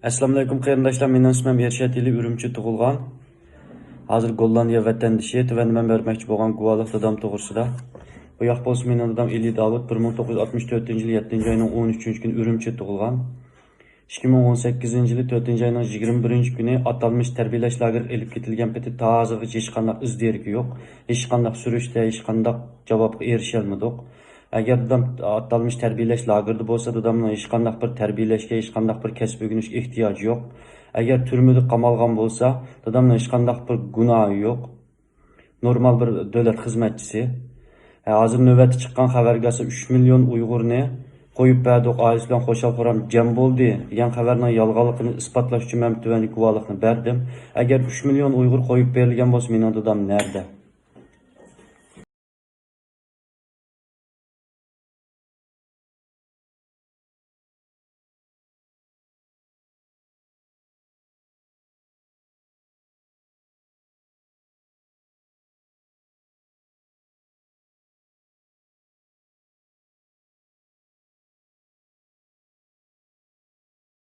Assalomu alaykum qarindoshlar, mening ismim Ershad Eli, Urumchi tug'ilgan. Hozir Gollandiya vatandoshi, tuvanni men bermoqchi bo'lgan guvohlik dadam to'g'risida. Bu yoq bo'lsa mening dadam Eli Davud 1964-yil 7-oyning 13-kuni Urumchi tug'ilgan. 2018-yil 4-oyning 21-kuni atalmış tarbiyalash lageriga elib ketilgan peti hozirgacha hech qanday izderki yo'q. Hech qanday surishda, hech qanday javobga erisha olmadik. Agar dadam atalmış tarbiyalash lagerida bo'lsa, dadamning hech qanday bir tarbiyalashga, hech qanday bir kasb o'rganishga ehtiyoji yo'q. Agar turmada qamalgan bo'lsa, dadamning hech qanday bir gunohi yo'q. Normal bir davlat xizmatchisi. Hozir navbati chiqqan xabarga 3 million Uyg'urni qo'yib berdik, oilasi bilan xo'shal-xuram jam bo'ldi degan xabarning yolg'onligini isbotlash uchun men tuvanlik guvohlikni berdim. Agar 3 million Uyg'ur qo'yib berilgan bo'lsa, mening dadam nerede?